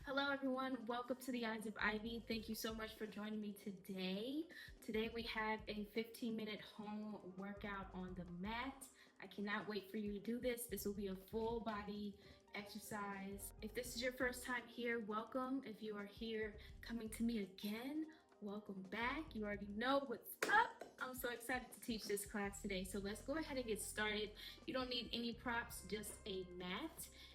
Hello everyone, welcome to the Eyes of Ivy. Thank you so much for joining me today. Today we have a 15-minute home workout on the mat. I cannot wait for you to do this. This will be a full body exercise. If this is your first time here, welcome. If you are here coming to me again, welcome back. You already know what's up. I'm so excited to teach this class today. So let's go ahead and get started. You don't need any props, just a mat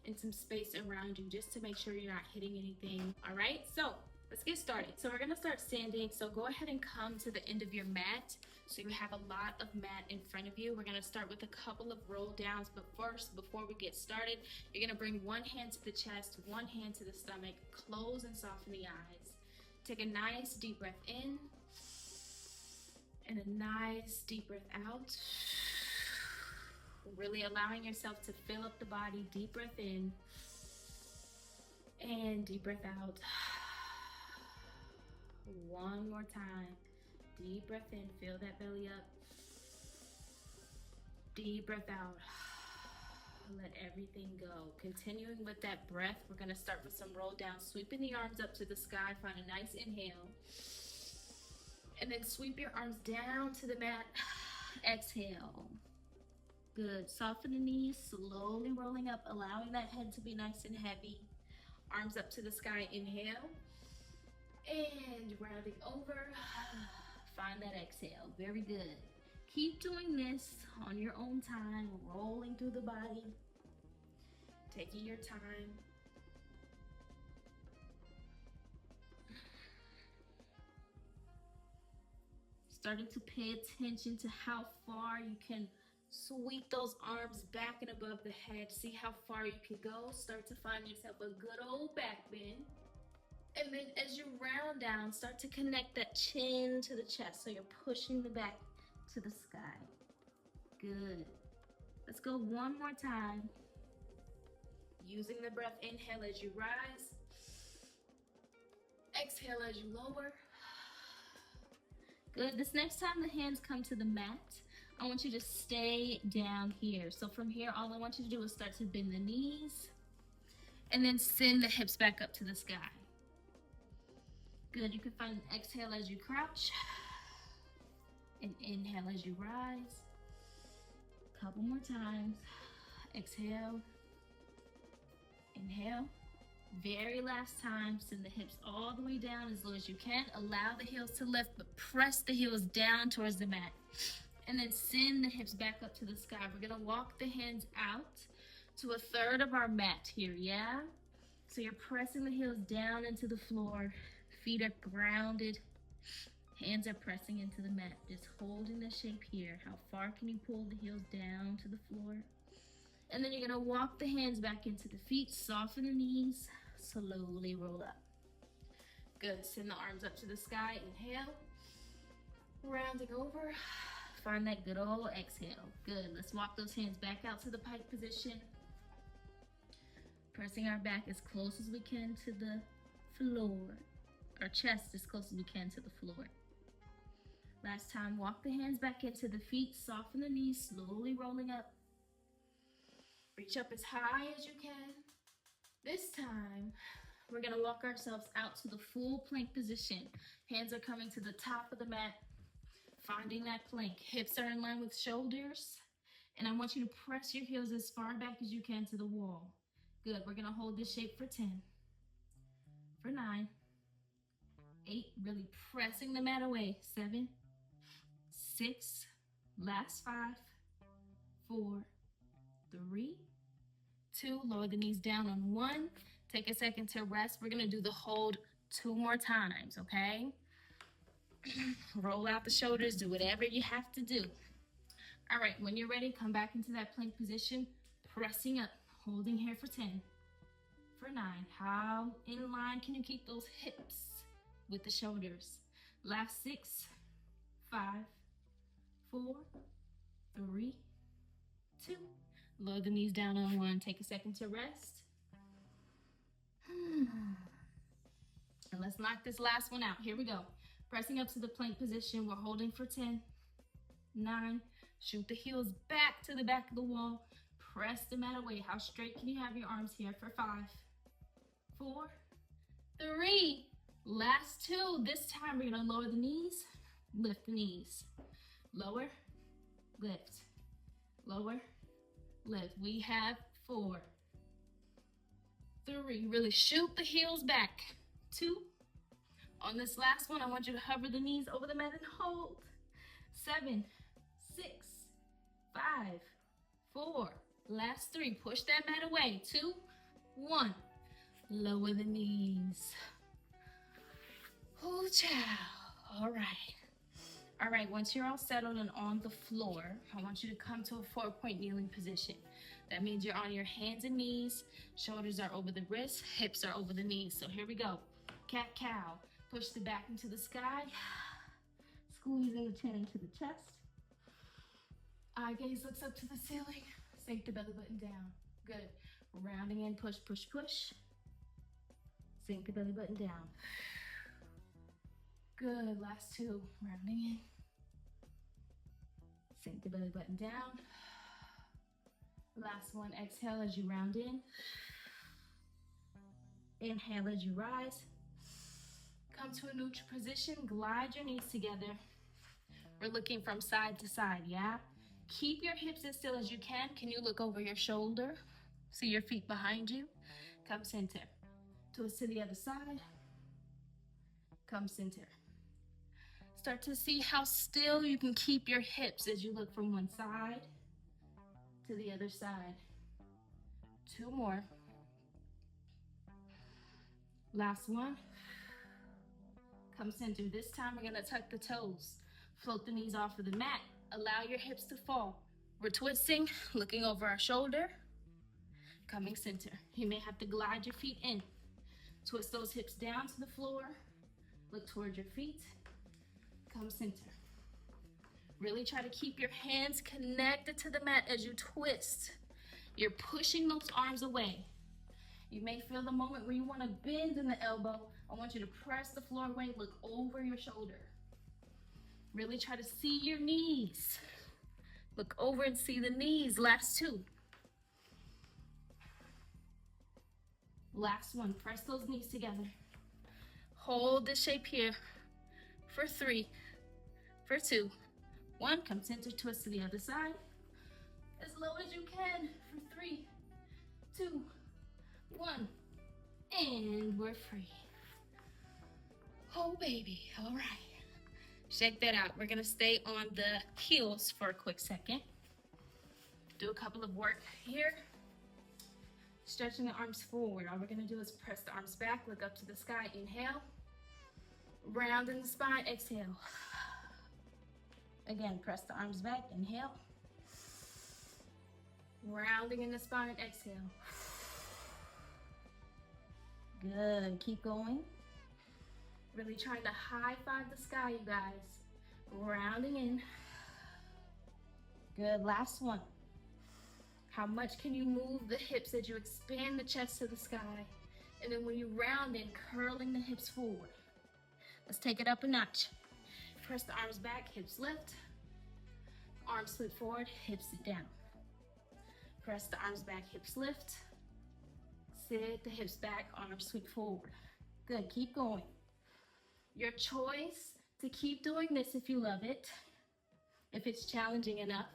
and some space around you just to make sure you're not hitting anything. All right, so let's get started. So we're gonna start standing. So go ahead and come to the end of your mat. So you have a lot of mat in front of you. We're gonna start with a couple of roll downs, but first, before we get started, you're gonna bring one hand to the chest, one hand to the stomach, close and soften the eyes. Take a nice deep breath in and a nice deep breath out. Really allowing yourself to fill up the body. Deep breath in and deep breath out. One more time. Deep breath in, fill that belly up. Deep breath out. Let everything go. Continuing with that breath, we're going to start with some roll down, sweeping the arms up to the sky. Find a nice inhale. And then sweep your arms down to the mat. Exhale. Good. Soften the knees, slowly rolling up, allowing that head to be nice and heavy. Arms up to the sky, inhale. And rounding over, find that exhale. Very good. Keep doing this on your own time, rolling through the body, taking your time. Starting to pay attention to how far you can sweep those arms back and above the head. See how far you can go. Start to find yourself a good old back bend. And then as you round down, start to connect that chin to the chest. So you're pushing the back to the sky. Good. Let's go one more time. Using the breath, inhale as you rise. Exhale as you lower. Good. This next time the hands come to the mat, I want you to stay down here. So from here, all I want you to do is start to bend the knees and then send the hips back up to the sky. Good. You can find an exhale as you crouch and inhale as you rise. Couple more times. Exhale. Inhale. Very last time, send the hips all the way down as low as you can. Allow the heels to lift, but press the heels down towards the mat. And then send the hips back up to the sky. We're gonna walk the hands out to a third of our mat here, yeah? So you're pressing the heels down into the floor. Feet are grounded. Hands are pressing into the mat. Just holding the shape here. How far can you pull the heels down to the floor? And then you're gonna walk the hands back into the feet, soften the knees, slowly roll up. Good, send the arms up to the sky, inhale. Rounding over, find that good old exhale. Good, let's walk those hands back out to the pike position. Pressing our back as close as we can to the floor. Our chest as close as we can to the floor. Last time, walk the hands back into the feet, soften the knees, slowly rolling up. Reach up as high as you can. This time, we're gonna walk ourselves out to the full plank position. Hands are coming to the top of the mat, finding that plank. Hips are in line with shoulders. And I want you to press your heels as far back as you can to the wall. Good, we're gonna hold this shape for 10, for 9, 8, really pressing the mat away. 7, 6, last 5, 4, 3, 2, lower the knees down on 1. Take a second to rest. We're gonna do the hold 2 more times, okay? Roll out the shoulders, do whatever you have to do. All right, when you're ready, come back into that plank position, pressing up, holding here for 10, for 9. How in line can you keep those hips with the shoulders? Last 6, 5, 4, 3, 2. Lower the knees down on 1. Take a second to rest. And let's knock this last one out. Here we go. Pressing up to the plank position. We're holding for 10, 9. Shoot the heels back to the back of the wall. Press the mat away. How straight can you have your arms here for 5, 4, 3. Last 2. This time we're gonna lower the knees, lift the knees. Lower, lift, lower, lift. We have 4, 3. Really shoot the heels back. 2. On this last one, I want you to hover the knees over the mat and hold. 7, 6, 5, 4. Last 3. Push that mat away. 2, 1. Lower the knees. Oh, child. All right. All right, once you're all settled and on the floor, I want you to come to a 4-point kneeling position. That means you're on your hands and knees, shoulders are over the wrists, hips are over the knees. So here we go. Cat-cow. Push the back into the sky. Squeezing the chin into the chest. Eye gaze looks up to the ceiling. Sink the belly button down. Good. Rounding in, push, push, push. Sink the belly button down. Good, last 2, rounding in. Sink the belly button down. Last one, exhale as you round in. Inhale as you rise. Come to a neutral position, glide your knees together. We're looking from side to side, yeah? Keep your hips as still as you can. Can you look over your shoulder? See your feet behind you? Come center. Twist to the other side. Come center. Start to see how still you can keep your hips as you look from one side to the other side. 2 more. Last one. Come center. This time we're gonna tuck the toes. Float the knees off of the mat. Allow your hips to fall. We're twisting, looking over our shoulder. Coming center. You may have to glide your feet in. Twist those hips down to the floor. Look towards your feet. Come center. Really try to keep your hands connected to the mat as you twist. You're pushing those arms away. You may feel the moment where you want to bend in the elbow. I want you to press the floor away, look over your shoulder. Really try to see your knees. Look over and see the knees. Last 2. Last one, press those knees together. Hold this shape here for 3, for 2, 1. Come center, twist to the other side. As low as you can for 3, 2, 1. And we're free. Oh, baby. All right. Shake that out. We're going to stay on the heels for a quick second. Do a couple of work here. Stretching the arms forward. All we're going to do is press the arms back, look up to the sky. Inhale. Round in the spine. Exhale. Again, press the arms back. Inhale. Rounding in the spine. Exhale. Good. Keep going. Really trying to high-five the sky, you guys. Rounding in. Good. Last one. How much can you move the hips as you expand the chest to the sky? And then when you round in, curling the hips forward. Let's take it up a notch. Press the arms back, hips lift. Arms slip forward, hips sit down. Press the arms back, hips lift. Sit the hips back, arms sweep forward. Good, keep going. Your choice to keep doing this if you love it, if it's challenging enough.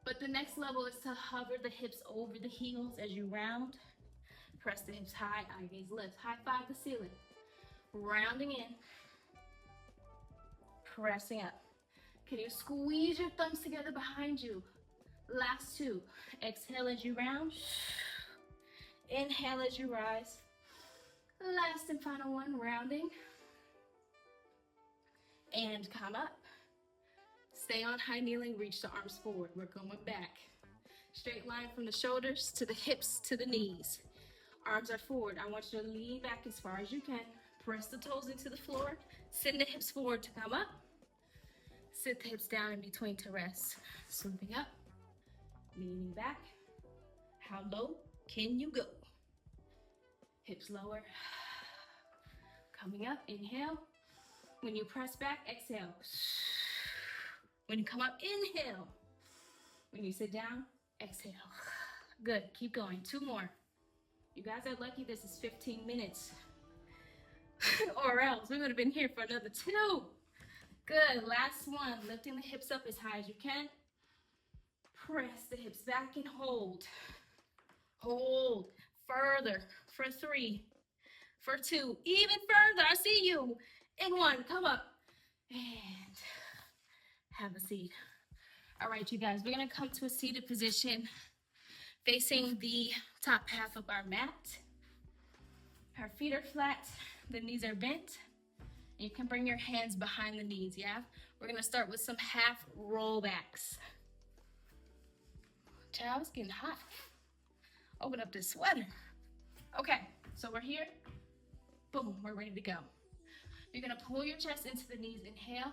But the next level is to hover the hips over the heels as you round. Press the hips high, eye gaze lift. High five the ceiling. Rounding in. Pressing up. Can you squeeze your thumbs together behind you? Last 2. Exhale as you round. Inhale as you rise. Last and final one, rounding. And come up. Stay on high kneeling, reach the arms forward. We're going back. Straight line from the shoulders to the hips to the knees. Arms are forward. I want you to lean back as far as you can. Press the toes into the floor. Send the hips forward to come up. Sit the hips down in between to rest. Swooping up, leaning back. How low can you go? Hips lower. Coming up, inhale. When you press back, exhale. When you come up, inhale. When you sit down, exhale. Good, keep going. 2 more. You guys are lucky this is 15 minutes. or else we would have been here for another 2. Good, last one. Lifting the hips up as high as you can. Press the hips back and hold. Hold. Further for 3, for 2, even further. I see you. In 1, come up and have a seat. All right, you guys, we're gonna come to a seated position facing the top half of our mat. Our feet are flat, the knees are bent. You can bring your hands behind the knees, yeah? We're gonna start with some half rollbacks. Child, it's getting hot. Open up this sweater. Okay, so we're here. Boom, we're ready to go. You're gonna pull your chest into the knees, inhale.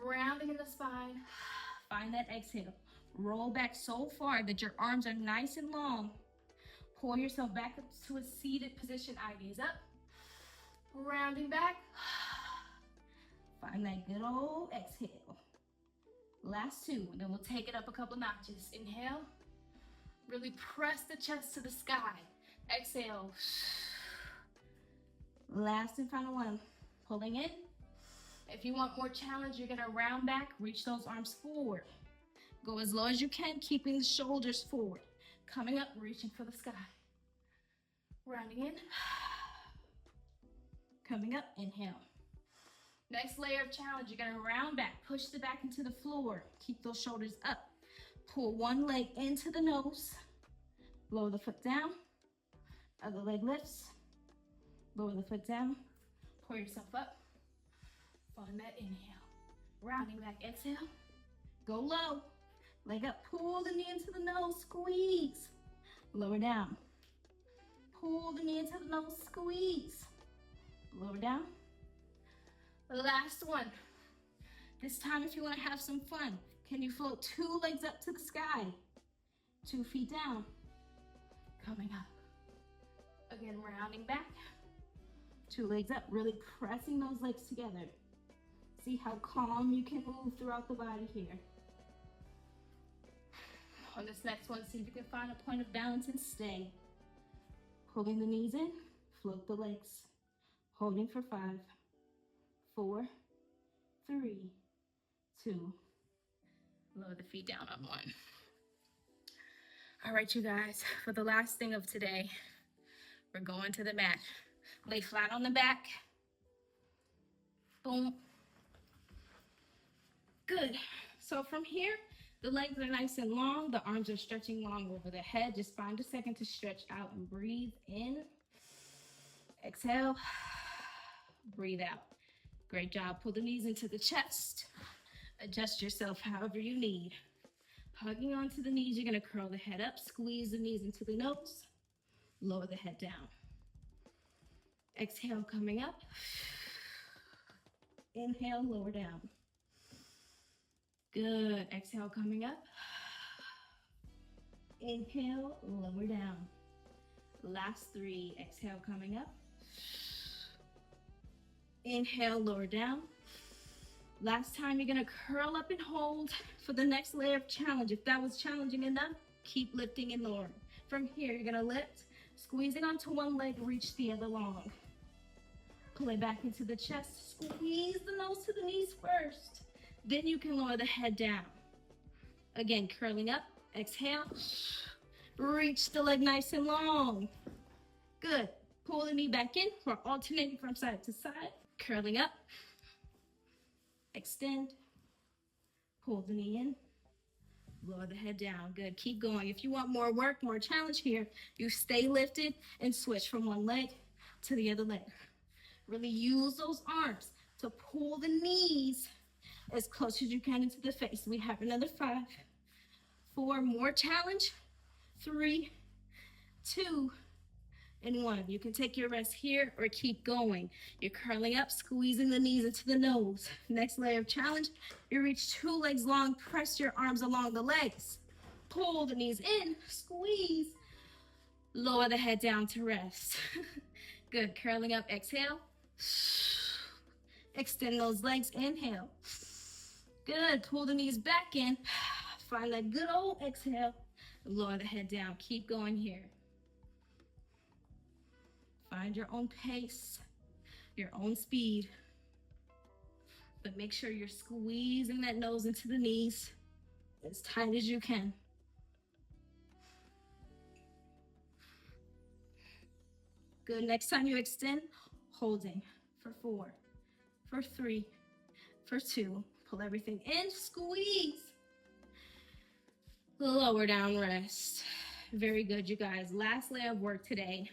Rounding in the spine, find that exhale. Roll back so far that your arms are nice and long. Pull yourself back up to a seated position, eye gaze up. Rounding back, find that good old exhale. Last 2, and then we'll take it up a couple notches. Inhale, really press the chest to the sky. Exhale. Last and final one, pulling in. If you want more challenge, you're gonna round back, reach those arms forward. Go as low as you can, keeping the shoulders forward. Coming up, reaching for the sky. Rounding in. Coming up, inhale. Next layer of challenge, you're gonna round back, push the back into the floor. Keep those shoulders up. Pull one leg into the nose. Lower the foot down. Other leg lifts. Lower the foot down. Pull yourself up. Find that inhale. Rounding back, exhale. Go low. Leg up, pull the knee into the nose, squeeze. Lower down. Pull the knee into the nose, squeeze. Lower down. Last one. This time, if you want to have some fun, can you float 2 legs up to the sky? 2 feet down. Coming up. Again, rounding back. 2 legs up, really pressing those legs together. See how calm you can move throughout the body here. On this next one, see if you can find a point of balance and stay. Pulling the knees in, float the legs. Holding for 5, 4, 3, 2. Lower the feet down on 1. All right, you guys, for the last thing of today, we're going to the mat. Lay flat on the back. Boom. Good. So from here, the legs are nice and long. The arms are stretching long over the head. Just find a second to stretch out and breathe in. Exhale. Breathe out. Great job. Pull the knees into the chest. Adjust yourself however you need. Hugging onto the knees, you're going to curl the head up. Squeeze the knees into the nose. Lower the head down. Exhale, coming up. Inhale, lower down. Good. Exhale, coming up. Inhale, lower down. Last 3. Exhale, coming up. Inhale, lower down. Last time, you're gonna curl up and hold for the next layer of challenge. If that was challenging enough, keep lifting and lowering. From here, you're gonna lift, squeezing onto one leg, reach the other long. Pull it back into the chest, squeeze the nose to the knees first. Then you can lower the head down. Again, curling up, exhale. Reach the leg nice and long. Good. Pull the knee back in. We're alternating from side to side. Curling up. Extend. Pull the knee in. Lower the head down. Good. Keep going. If you want more work, more challenge here, you stay lifted and switch from one leg to the other leg. Really use those arms to pull the knees as close as you can into the face. We have another 5, 4, more challenge. 3, 2, and 1. You can take your rest here or keep going. You're curling up, squeezing the knees into the nose. Next layer of challenge, you reach 2 legs long, press your arms along the legs. Pull the knees in, squeeze. Lower the head down to rest. Good, curling up, exhale. Extend those legs, inhale. Good, pull the knees back in. Find that good old exhale. Lower the head down, keep going here. Find your own pace, your own speed. But make sure you're squeezing that nose into the knees as tight as you can. Good. Next time you extend, holding for 4, for 3, for 2. Pull everything in, squeeze. Lower down, rest. Very good, you guys. Last leg of work today.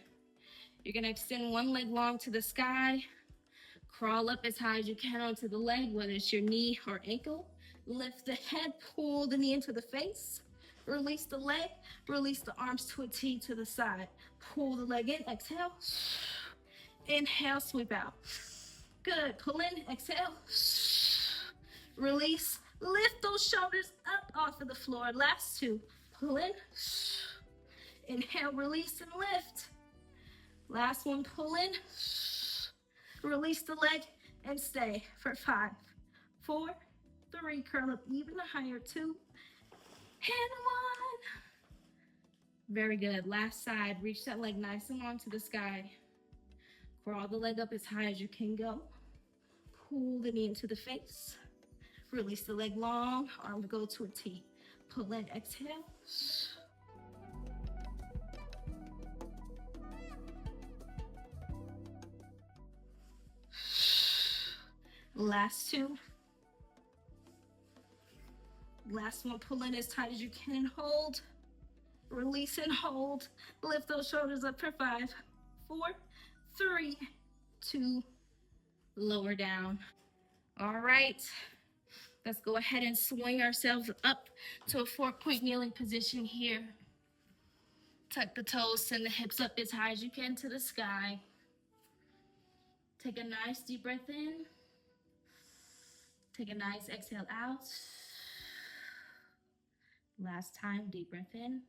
You're gonna extend one leg long to the sky. Crawl up as high as you can onto the leg, whether it's your knee or ankle. Lift the head, pull the knee into the face. Release the leg, release the arms to a T to the side. Pull the leg in, exhale. Inhale, sweep out. Good, pull in, exhale. Release, lift those shoulders up off of the floor. Last 2, pull in. Inhale, release and lift. Last one, pull in. Release the leg and stay for 5, 4, 3, curl up even higher, 2, and 1. Very good. Last side, reach that leg nice and long to the sky. Crawl the leg up as high as you can go. Pull the knee into the face. Release the leg long, arm go to a T. Pull in, exhale. Last 2. Last one, pull in as tight as you can and hold. Release and hold. Lift those shoulders up for 5, 4, 3, 2, lower down. All right, let's go ahead and swing ourselves up to a 4-point kneeling position here. Tuck the toes, send the hips up as high as you can to the sky. Take a nice deep breath in. Take a nice exhale out. Last time, deep breath in.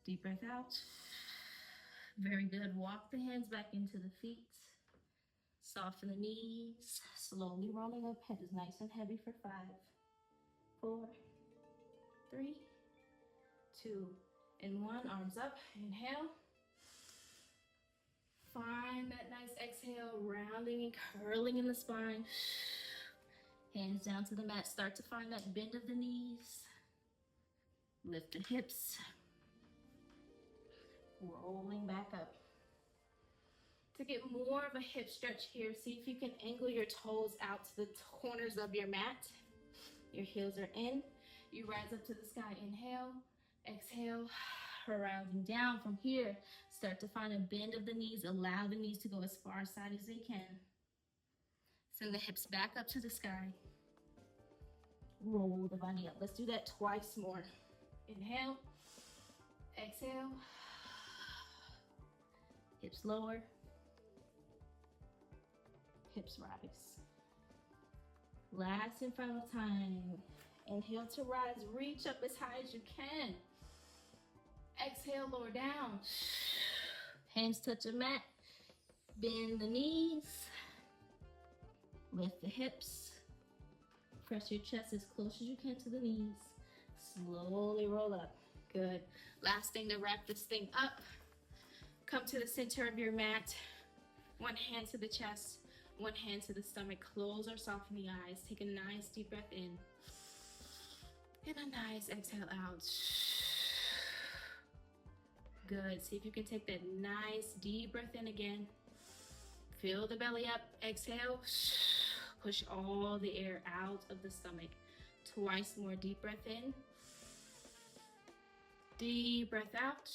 Deep breath out. Very good. Walk the hands back into the feet. Soften the knees. Slowly rolling up. Head is nice and heavy for 5, 4, 3, 2, and 1. Arms up. Inhale. Find that nice exhale, rounding and curling in the spine. Hands down to the mat. Start to find that bend of the knees. Lift the hips. Rolling back up. To get more of a hip stretch here, see if you can angle your toes out to the corners of your mat. Your heels are in. You rise up to the sky. Inhale. Exhale. Rounding down from here. Start to find a bend of the knees. Allow the knees to go as far side as they can. Send the hips back up to the sky. Roll the body up. Let's do that twice more. Inhale. Exhale. Hips lower. Hips rise. Last and final time. Inhale to rise. Reach up as high as you can. Exhale, lower down. Hands touch the mat. Bend the knees. Lift the hips. Press your chest as close as you can to the knees. Slowly roll up. Good. Last thing to wrap this thing up. Come to the center of your mat. One hand to the chest. One hand to the stomach. Close or soften the eyes. Take a nice deep breath in. And a nice exhale out. Good. See if you can take that nice deep breath in again. Fill the belly up. Exhale. Push all the air out of the stomach. Twice more. Deep breath in. Deep breath out.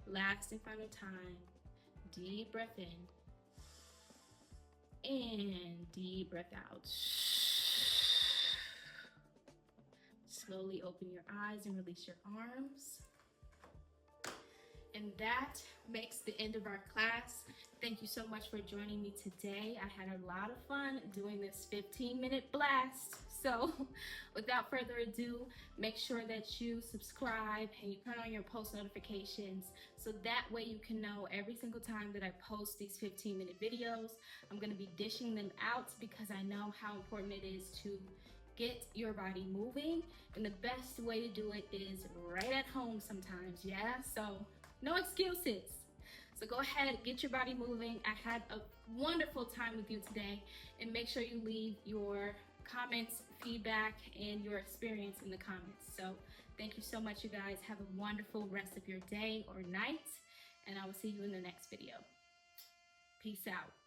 Last and final time. Deep breath in. And deep breath out. Slowly open your eyes and release your arms. And that makes the end of our class. Thank you so much for joining me today. I had a lot of fun doing this 15-minute blast. So without further ado, make sure that you subscribe and you turn on your post notifications so that way you can know every single time that I post these 15-minute videos. I'm going to be dishing them out because I know how important it is to get your body moving, and the best way to do it is right at home sometimes. Yeah, so No excuses. So go ahead, get your body moving. I had a wonderful time with you today, and make sure you leave your comments, feedback, and your experience in the comments. So thank you so much, you guys. Have a wonderful rest of your day or night, and I will see you in the next video. Peace out.